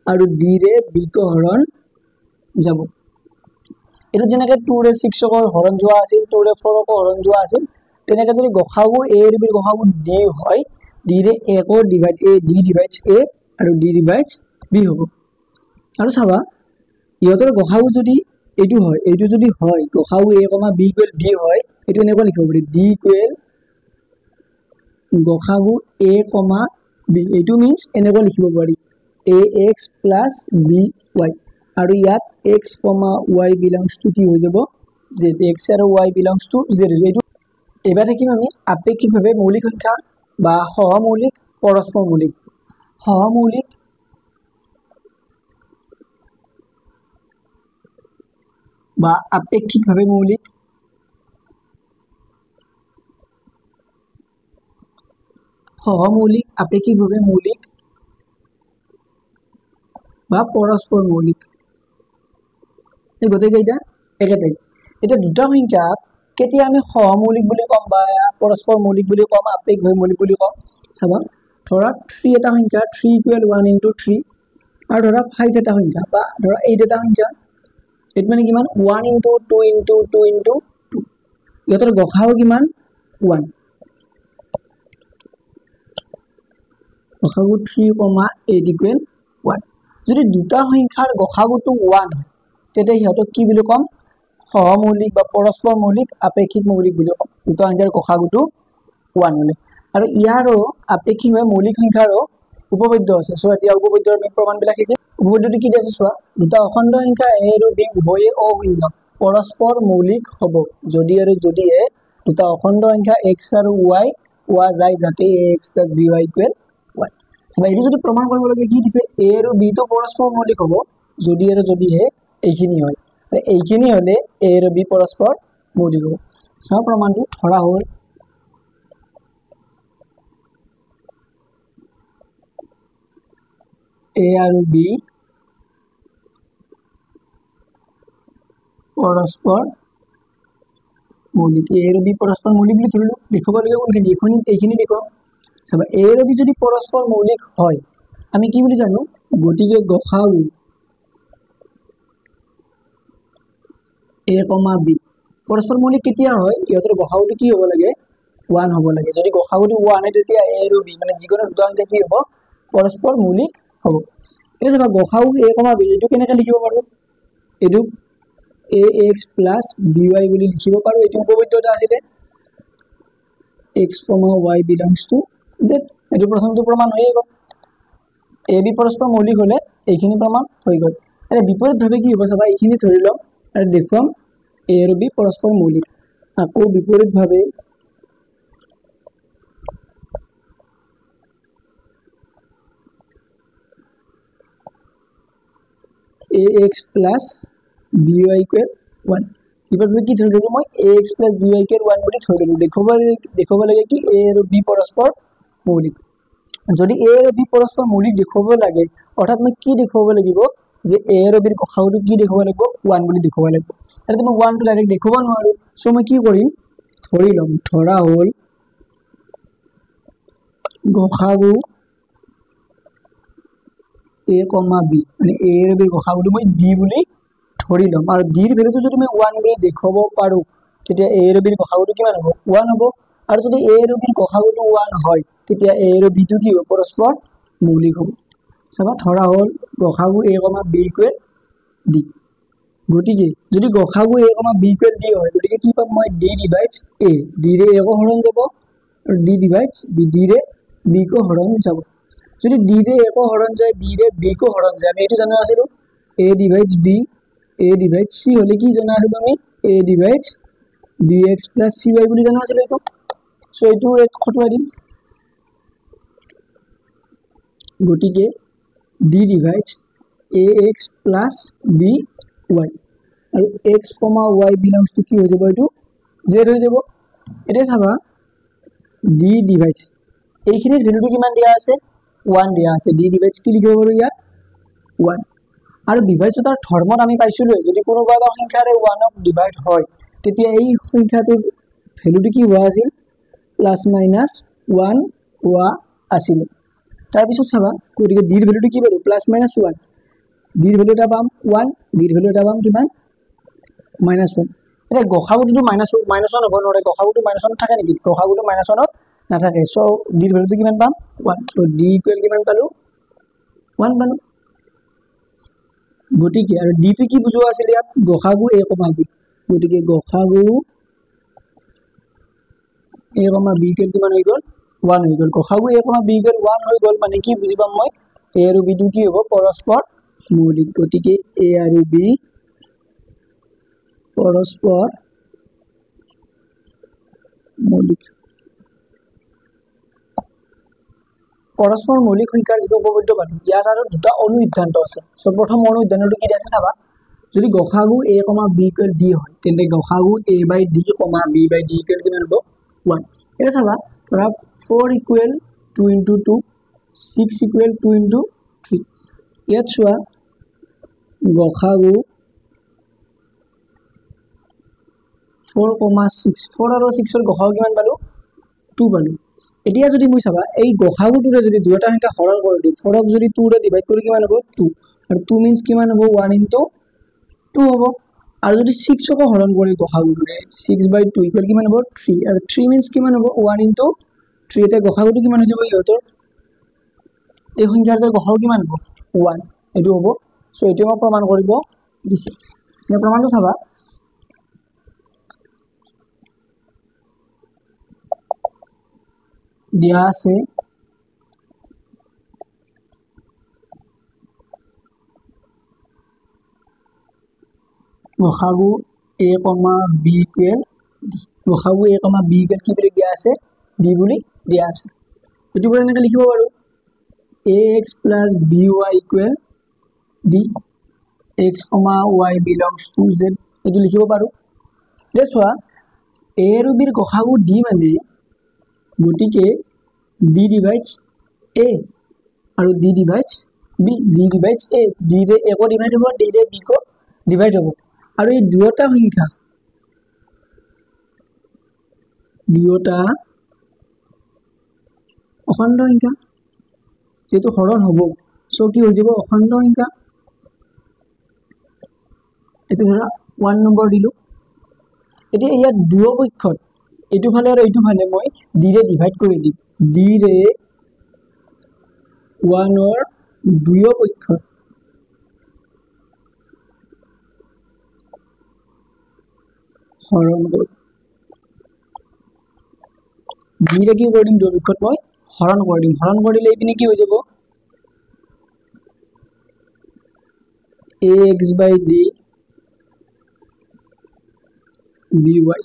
আৰু d ৰে b কো হৰণ যাব এটো যেনেকৈ 2 ৰে 6 কো হৰণ যোৱা আছিল 2 ৰে 4 কো হৰণ যোৱা আছিল তেনেকৈ যদি গসাগু a আৰু b ৰ গসাগু d হয় d ৰে a co divide a d divides a আৰু d ডিভাইডস b হ'ব আৰু চাবা ইহতৰ গসাগু যদি এইটো হয় এইটো যদি হয় গসাগু a, b ইকুৱেল d হয় এটো এনেকৈ লিখিব পাৰি d ইকুৱেল গসাগু a, b এইটো মিন্স এনেকৈ লিখিব পাৰি ax plus by আৰু ইয়াত x, y belongs to কি হৈ যাব z x আৰু y belongs to z এইটো এবাৰ দেখিম আমি আপেক্ষিকভাৱে মৌলিক সংখ্যা বা সহমৌলিক পৰস্পৰ মৌলিক সহমৌলিক বা আপেক্ষিকভাৱে মৌলিক সহমৌলিক আপেক্ষিকভাৱে মৌলিক বা পৰস্পৰ মৌলিক এই গোটেইকেইটা একেটাই এটা দুটা সংখ্যাক কেতিয়া আমি সহমৌলিক বুলি কম বা পৰস্পৰ মৌলিক বুলি কম আপেক্ষিকভাৱে মৌলিক বুলি কম চাবা ধৰা 3 এটা সংখ্যা 3 ইকুৱেল 1 into 3 আৰু ধৰা 5 এটা সংখ্যা বা ধৰা 8 এটা সংখ্যা এট মানে কিমান 1 into 2 into 2 into 2 ইহতৰ গসাগু কিমান 1 গসাগু 3, 8 ইকুৱেল 1 যদি দুটা সংখ্যাৰ গসাগুটো 1 হয় তেতিয়া ইহতক কি বুলি কম সহমৌলিক বা পৰস্পৰ মৌলিক আপেক্ষিক মৌলিক বুলি কম দুটা সংখ্যাৰ গসাগুটো 1 হলে আৰু ইয়াৰো আপেক্ষিকভাৱে মৌলিক সংখ্যাৰো উপপাদ্য আছে সো এতিয়া উপপাদ্যৰ প্ৰমাণবিলাক কি উপপাদ্যটো কি আছে চোৱা দুটা অখণ্ড সংখ্যা a আৰু b উভয়ে অশূন্য পৰস্পৰ মৌলিক হ'ব যদি আৰু যদিহে দুটা অখণ্ড সংখ্যা x আৰু y পোৱা যায় যাতে ax + by equal y so এইটো যদি প্ৰমাণ কৰিব লাগে কি দিছে a আৰু b তো পৰস্পৰ মৌলিক হ'ব যদি আৰু যদিহে এইখিনি হয় এইখিনি হলে a আৰু b পৰস্পৰ মৌলিক হ'ব সো প্ৰমাণটো ধৰা হ'ল a আৰু b পৰস্পৰ মৌলিক a আৰু b পৰস্পৰ মৌলিক বুলি ধৰিলো লিখিব লাগে কোনখিনি এইখিনি লিখো চাবা a আৰু b যদি পৰস্পৰ মৌলিক হয় আমি কি বুলি জানো গতিকে গসাগু a, b পৰস্পৰ মৌলিক কেতিয়া হয় ইহতৰ গসাগুটো কি হ'ব লাগে 1 হ'ব লাগে যদি গসাগুটো 1 হয় তেতিয়া a আৰু b মানে যিকোনো দুটা সংখ্যা কি হ'ব পৰস্পৰ মৌলিক হ'ব এটা চাবা গসাগু a, b এটো কেনেকৈ লিখিব পাৰো এটো ax plus by বুলি লিখিব পাৰো এটো উপপাদ্যটা আছে x, y belongs to z এটো প্ৰথমটো প্ৰমাণ হৈ গ'ল a b পৰস্পৰ মৌলিক হলে এইখিনি প্ৰমাণ হৈ গ'ল আৰু বিপৰীতভাৱে কি হ'ব চাবা এইখিনি ধৰি লম আৰু দেখুৱাম a আৰু b পৰস্পৰ মৌলিক আকৌ বিপৰীতভাৱে ax plus by equal 1 এবাৰ কি ধৰিলো মই ax plus by equal 1 বুলি ধৰিলো দেখুৱাব লাগে কি a আৰু b পৰস্পৰ মৌলিক যদি a আৰু b পৰস্পৰ মৌলিক দেখুৱাব লাগে অৰ্থাৎ মই কি দেখুৱাব লাগিব যে a আৰু b ৰ গসাগুটো কি দেখুৱাব লাগিব 1 বুলি দেখুৱাব লাগিব আৰু মই 1 টো ডাইৰেক্ট দেখুৱাব নোৱাৰো সো মই কি কৰিম ধৰি লম ধৰা হ'ল গসাগু a, b মানে a আৰু b গসাগুটো মই d বুলি ধৰি লম আৰু d ৰ ভ্যালুটো যদি মই 1 বুলি দেখুৱাব পাৰো তেতিয়া a আৰু b ৰ গসাগুটো কিমান হ'ব 1 হ'ব আৰু যদি a আৰু b ৰ গসাগুটো 1 হয় তেতিয়া a আৰু b টো কি হ'ব পৰস্পৰ মৌলিক হ'ব চাবা ধৰা হ'ল গসাগু a, b ইকুৱেল d গতিকে যদি গসাগু a, b ইকুৱেল d হয় গতিকে কি পাম মই d ডিভাইডস a d ৰে a কো হৰণ যাব আৰু d ডিভাইডস b d ৰে b কো হৰণ যাব যদি d ৰে a কো হৰণ যায় d ৰে b কো হৰণ যায় আমি এটো জানা আছিল a divides b a divides c হলে কি জানা আছিল আমি a divides bx plus cy বুলি জানা আছিল এটো সো এটো খটুৱাই দিম গতিকে d divides ax plus by আৰু x, y belongs to কি হৈ যাব এটো z হৈ যাব এটা চাবা d ডিভাইডস এইখিনিৰ ভ্যালুটো কিমান দিয়া আছে 1 দিয়া আছে d ডিভাইডস কি লিখিব পাৰো ইয়াত 1 আৰু ডিভাইডৰ ধৰ্মত আমি পাইছিলোঁ যদি কোনোবা এটা সংখ্যাৰে 1ক ডিভাইড হয় তেতিয়া এই সংখ্যাটোৰ ভ্যালুটো কি হোৱা আছিল প্লাস মাইনাস 1 হোৱা আছিল তাৰ পিছত চাবা গতিকে d ৰ ভ্যালুটো কি পালো প্লাস মাইনাস 1 d ৰ ভ্যালু এটা পাম 1 d ৰ ভ্যালু এটা পাম কিমান -1 এটা গসাগুটো -1 হ'ব নৰে গসাগুটো -1 থাকে নেকি গসাগুটো -1ত নাথাকে সো d ৰ ভ্যালুটো কিমান পাম 1 তো d ইকুৱেল কিমান পালো 1 পালো গতিকে আৰু d টো কি বুজোৱা আছিল ইয়াত গসাগু a, b গতিকে গসাগু a, b ইকুৱেল কিমান হৈ গল 1 হৈ গল গসাগু a, b ইকুৱেল 1 হৈ গল মানে কি বুজি পাম মই a আৰু b টো কি হ'ব পৰস্পৰ মৌলিক গতিকে a আৰু b পৰস্পৰ মৌলিক পৰস্পৰ মৌলিক সংখ্যাৰ যিটো উপপাদ্য পালো ইয়াত আৰু দুটা অনুসিদ্ধান্ত আছে সো প্ৰথম অনুসিদ্ধান্তটো কি আছে চাবা যদি গসাগু a, b ইকুৱেল d হয় তেন্তে গসাগু a/d, b/d ইকুৱেল কিমান হ'ব 1 এটা চাবা ধৰা 4 ইকুৱেল 2 * 2 6 ইকুৱেল 2 * 3 ইয়াত চোৱা গসাগু 4,6 4 আৰু 6 ৰ গসাগু কিমান পালো 2 পালো এতিয়া যদি মই চাবা এই গসাগুটোৰে যদি দুটা সংখ্যা হৰণ কৰি দিও 4ক যদি 2 ৰে ডিভাইড কৰি কিমান হ'ব 2 আৰু 2 মিন্স কিমান হ'ব 1 * 2 হ'ব আৰু যদি 6ক হৰণ কৰি গসাগুটোৰে 6/2 ইকুৱেল কিমান হ'ব 3 আৰু 3 মিন্স কিমান হ'ব 1 * 3 এটা গসাগুটো কিমান হৈ যাব ইহতৰ এই সংখ্যাৰ গসাগু কিমান হ'ব 1 এটো হ'ব সো এটো মই প্ৰমাণ কৰিব দিছে এই প্ৰমাণটো চাবা দিয়া আছে গসাগু a, b ইকুৱেল গসাগু a, b ইকুৱেল কি বুলি দিয়া আছে d বুলি দিয়া আছে এটো পৰা এনেকৈ লিখিব পাৰো ax + by equal d x, y belongs to z এটো লিখিব পাৰো দেখোৱা a আৰু b ৰ গসাগু d মানে গতিকে b divides a আৰু d divides b d divides a d ৰে a কো ডিভাইড হ'ব d ৰে b কো ডিভাইড হ'ব আৰু এই দুটা সংখ্যা দুটা অখণ্ড সংখ্যা যেটো হৰণ হ'ব সো কি হৈ যাব অখণ্ড সংখ্যা এটো ধৰা 1 নম্বৰ দিলো এতিয়া ইয়াত দুও পক্ষত এটো ফালে আৰু এটো ফালে মই d ৰে ডিভাইড কৰি দিম d ৰে 1 ৰ দুও পক্ষত হৰণ কৰি d ৰে কি কৰি দিম দুও পক্ষত মই হৰণ কৰিলে ইপিনে কি হৈ যাব ax/d by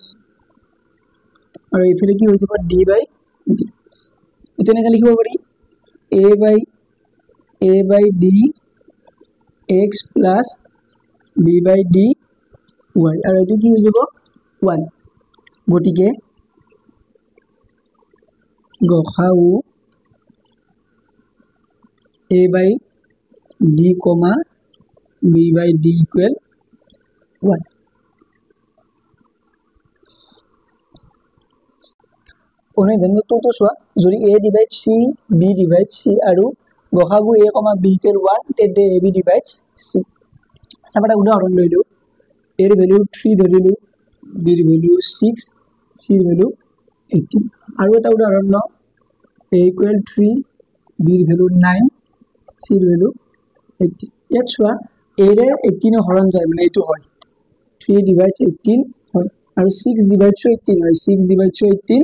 আৰু ইফালে কি হৈ যাব d/d এটো এনেকৈ লিখিব পাৰি a/d x + b/d y আৰু এটো কি হৈ যাব 1 গতিকে গসাগু a/d, b/d ইকুৱেল 1 অনুসিদ্ধান্তটো চোৱা যদি a divides c b divides c আৰু গসাগু a, b ইকুৱেল 1 তেন্তে ab divides c সাবাটা উদাহৰণ লৈলো a ৰ ভ্যালু 3 ধৰিলো b ৰ ভ্যালু 6 c ৰ ভ্যালু 18 আৰু এটা উদাহৰণ ল a ইকুৱেল 3 b ৰ ভ্যালু 9 c ৰ ভ্যালু 18 ইয়াত চোৱা a ৰে 18 হৰণ যায় মানে এটো হয় 3 divides 18 হয় আৰু 6 divides 18 হয় 6 divides 18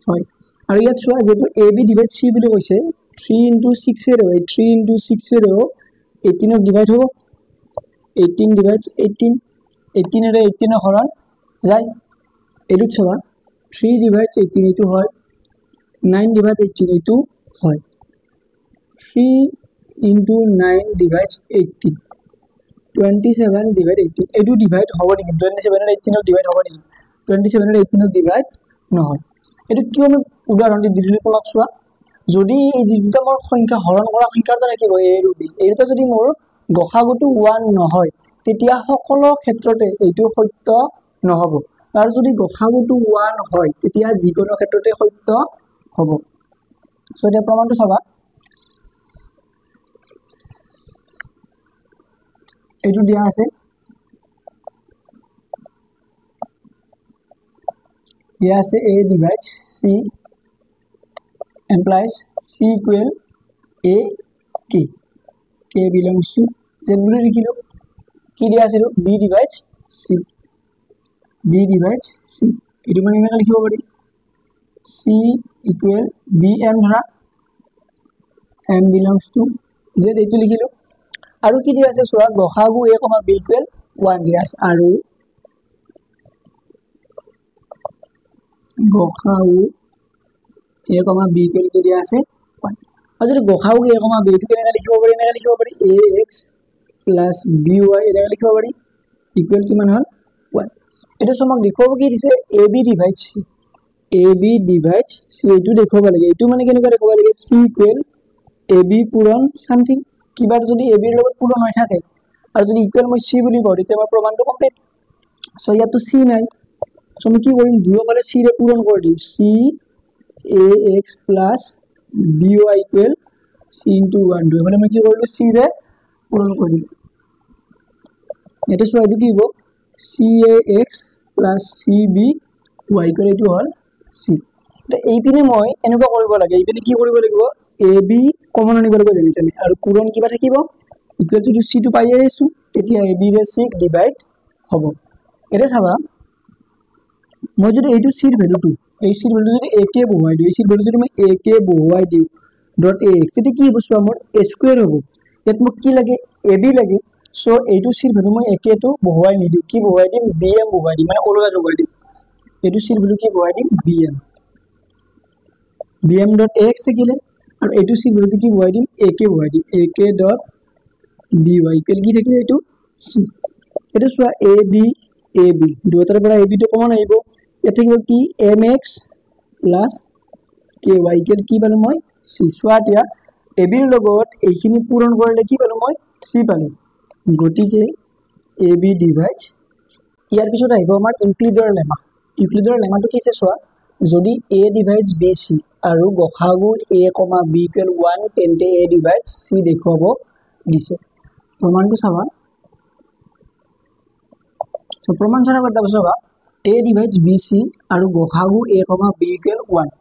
হয় আৰু ইয়াত চোৱা যেটো ab divides c বুলি কৈছে 3 * 6 এৰ হয় 3 * 6 এৰ 18 ক ডিভাইড হ'ব 18 divides 18 18 এৰে 18 হৰণ যায় এটো চোৱা 3 divides 18 এটো হয় 9 divides 18 এটো হয় 3 * 9 divides 18 27 divided 18 এটো ডিভাইড হ'ব নেকি 27 এৰ 18 ক ডিভাইড হ'ব নেকি 27 এৰ 18 ক ডিভাইড নহয় এটো কিয় আমি উদাহৰণ দিলি তোমাক চোৱা যদি এই দুটা মোৰ সংখ্যা হৰণ কৰা সংখ্যাৰ দ্বাৰা কি হয় a আৰু b এই দুটা যদি মোৰ গসাগুটো 1 নহয় তেতিয়া সকলো ক্ষেত্ৰতে এইটো সত্য নহব আৰু যদি গসাগুটো 1 হয় তেতিয়া যিকোনো ক্ষেত্ৰতে সত্য হ'ব সো এটা প্ৰমাণটো চাবা এইটো দিয়া আছে a divides c implies c equal a k k belongs to z বুলি লিখিলো কি দিয়া আছে b divides c এইটো মানে এনেকৈ লিখিব পাৰি c equal bm ধৰা m belongs to z এইটো লিখিলো আৰু কি দিয়া আছে চোৱা গসাগু a, b equal 1 দিয়া আছে আৰু গসাগু a, b equal কি দিয়া আছে 1 আৰু যদি গসাগু a, b টো কেনেকৈ লিখিব পাৰি ax plus by এনেকৈ লিখিব পাৰি ইকুৱেল কিমান হ'ল 1 এটা সমক দেখুৱাব কি দিছে ab divides c এইটো দেখুৱাব লাগে এইটো মানে কেনেকৈ দেখুৱাব লাগে c equal ab পূৰণ সামথিং কিবা যদি ab এৰ লগত পূৰণ হৈ থাকে আৰু যদি ইকুৱেল মই c বুলি কওঁ তেতিয়া আমাৰ প্ৰমাণটো কমপ্লিট সো ইয়াতো c নাই সো আমি কি কৰিম দুয়োফালে c ৰে পূৰণ কৰি দিম c ax plus by equal c into 1 দুয়োফালে মই কি কৰিলো c ৰে পূৰণ কৰি দিম এটা সো এইটো কি হ'ব cax plus cby equal এইটো হ'ল c এটা এইপিনে মই এনেকুৱা কৰিব লাগে এইপিনে কি কৰিব লাগিব ab কমন আনিব লাগিব যেনে আৰু পূৰণ কিবা থাকিব ইকুৱেল টু c টো পাই আহিছো তেতিয়া ab ৰে c ডিভাইড হ'ব এটা চাবা মই যদি এইটো c ৰ ভ্যালুটো এই c ৰ ভ্যালু যদি ak বহুৱাই দিও এই c ৰ ভ্যালু যদি মই ak বহুৱাই দিও ডট ax এটা কি হ'ব চোৱা মোৰ a স্কয়াৰ হ'ব ইয়াত মোক কি লাগে ab লাগে সো এইটো c ৰ ভ্যালু মই ak টো বহুৱাই নিদিও কি বহুৱাই দিম bm বহুৱাই দিম মানে ওলোটা যোগ কৰি দিম এইটো c ৰ ভ্যালু কি বহুৱাই দিম bm ডট ax থাকিলে আৰু এইটো c ৰ ভ্যালু কি বহুৱাই দিম ak বহুৱাই দিম ak ডট by ইকুৱেল কি থাকিলে এইটো c এটা চোৱা ab দুটাৰ পৰা ab টো কমন আহিব এটা থাকিব কি mx প্লাস ky ইকুৱেল কি পালো মই c চোৱা এতিয়া ab ৰ লগত এইখিনি পূৰণ কৰিলে কি পালো মই c পালো গতিকে ab ডিভাইডস ইয়াৰ পিছত আহিব আমাৰ ইউক্লিডৰ লেমাটো কি আছে চোৱা যদি a ডিভাইডস bc আৰু গসাগু a, b ইকুৱেল 1 তেন্তে a ডিভাইডস c দেখুৱাব দিছে প্ৰমাণটো চাবা সো প্ৰমাণ ছাড়া কৰতে হবে সবা a divides bc আৰু গসাগু a, b equal 1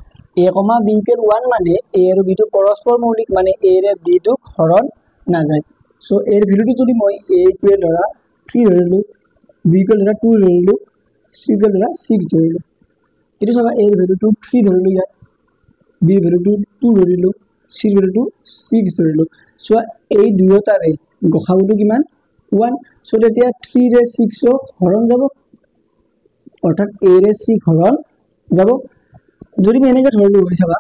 a, b equal 1 মানে a আৰু b টো পৰস্পৰ মৌলিক মানে a ৰে b টো হৰণ না যায় সো এৰ ভ্যালুটো যদি মই a equal ধৰা 3 ধৰিলো b equal ধৰা 2 ধৰিলো c equal ধৰা 6 ধৰিলো এটো সবা a এৰ ভ্যালুটো 3 ধৰিলো ইয়াত b এৰ ভ্যালুটো 2 ধৰিলো c এৰ ভ্যালুটো 6 ধৰিলো সো এই দুয়োটাৰে গসাগুটো কিমান 1 সো তেতিয়া 3 ৰে 6 হৰণ যাব অৰ্থাৎ a ৰে 6 হৰণ যাব যদি আমি এনেকৈ ধৰিলো হৈ চাবা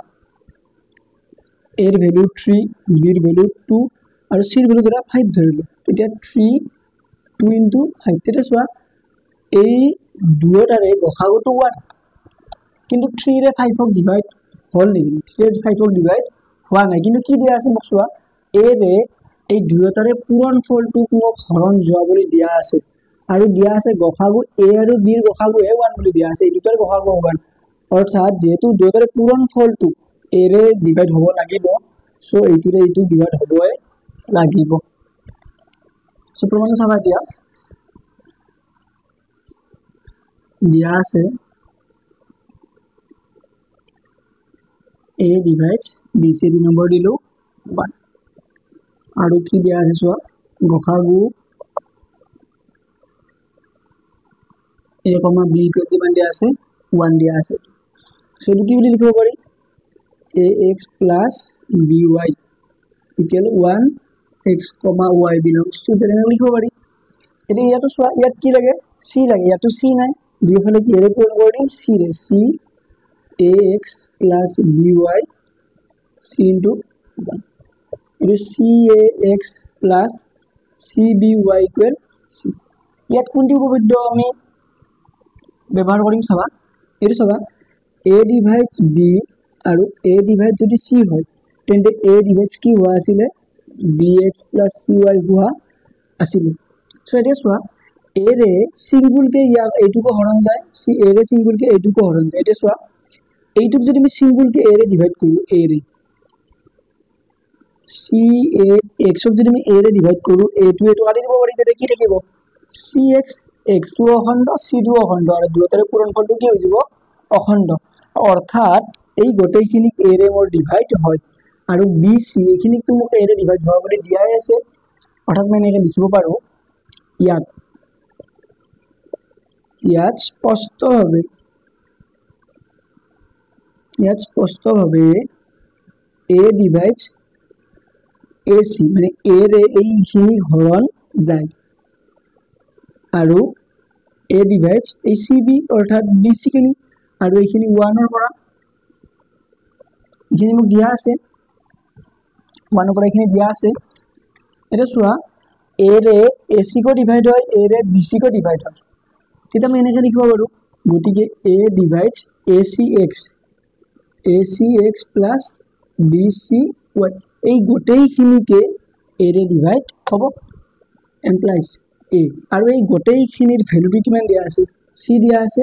a এৰ ভ্যালু 3 b এৰ ভ্যালু 2 আৰু c এৰ ভ্যালু ধৰা 5 ধৰিলো তেতিয়া 3 2 into 5 তেতিয়া চোৱা এই দুয়োটাৰে গসাগুটো 1 কিন্তু 3 ৰে 5 ক ডিভাইড হল নেকি 3 ৰে 5 ক ডিভাইড হোৱা নাই কিন্তু কি দিয়া আছে মোক চোৱা a ৰে এই দুয়োটাৰে পূৰণ ফলটো মোক হৰণ যোৱা বুলি দিয়া আছে আৰু দিয়া আছে গসাগু a আৰু b ৰ গসাগু 1 বুলি দিয়া আছে এই দুটাৰ গসাগু 1 অৰ্থাৎ যেহেতু দুয়োটাৰে পূৰণ ফলটো a ৰে ডিভাইড হ'ব লাগিব সো এইটোৰে এইটো ডিভাইড হ'বই লাগিব সো প্ৰমাণ চাবা এতিয়া দিয়া আছে a divides bc the number দিলো 1 আৰু কি দিয়া আছে চোৱা গসাগু a, b ইকুৱেল কিমান দিয়া আছে 1 দিয়া আছে সো এইটো কি বুলি লিখিব পাৰি ax plus by equal 1 x, y belongs to যেনে লিখিব পাৰি এটা ইয়াতো চোৱা ইয়াত কি লাগে c লাগে ইয়াতো c নাই দুইফালে কি এৰে পূৰণ কৰি দিম c ৰে c ax plus by c into 1 it is cax plus cby equal c ইয়াত কোনটি উপপাদ্য আমি ব্যৱহাৰ কৰিম চাবা এটো চাবা a divides b আৰু a divides যদি c হয় তেন্তে a divides কি হোৱা আছিল bx plus cy হোৱা আছিলে সো এতিয়া চোৱা এ ৰে সিঙ্গুলকে ইয়াক এইটুকু হৰণ যায় এ ৰে সিঙ্গুলকে এইটুকু হৰণ যায় এতিয়া চোৱা এইটুক যদি আমি সিঙ্গুলকে এ ৰে ডিভাইড কৰো এ ৰে সি এ এক্সক যদি আমি এ ৰে ডিভাইড কৰো এ টু এটো কাটি দিব পাৰি তেতিয়া কি থাকিব সি এক্স এক্স টু অখণ্ড সি টু অখণ্ড আৰু দুয়োটাৰে পূৰণফলটো কি হৈ যাব অখণ্ড অৰ্থাৎ এই গোটেইখিনি এ ৰে মোৰ ডিভাইড হয় আৰু বি সি এইখিনিকটো মোক এ ৰে ডিভাইড হোৱা বুলি দিয়াই আছে অৰ্থাৎ মই এনেকৈ লিখিব পাৰো ইয়াত স্পষ্টভাৱে এ ডিভাইডস এ সি মানে এ ৰে এইখিনি হৰণ যায় আৰু এ ডিভাইডস এই সি বি অৰ্থাৎ বি সি খিনি আৰু এইখিনি 1 ৰ পৰা এইখিনি মোক দিয়া আছে 1 ৰ পৰা এইখিনি দিয়া আছে এটা চোৱা এ ৰে এ সি কো ডিভাইড হয় এ ৰে বি সি কো ডিভাইড হয় তেতিয়া আমি এনেকৈ লিখিব পাৰো গতিকে A divides A C X plus B C Y এই গোটেইখিনিকে এ ৰে ডিভাইড হ'ব এমপ্লাইজ এ আৰু এই গোটেইখিনিৰ ভ্যালুটো কিমান দিয়া আছে সি দিয়া আছে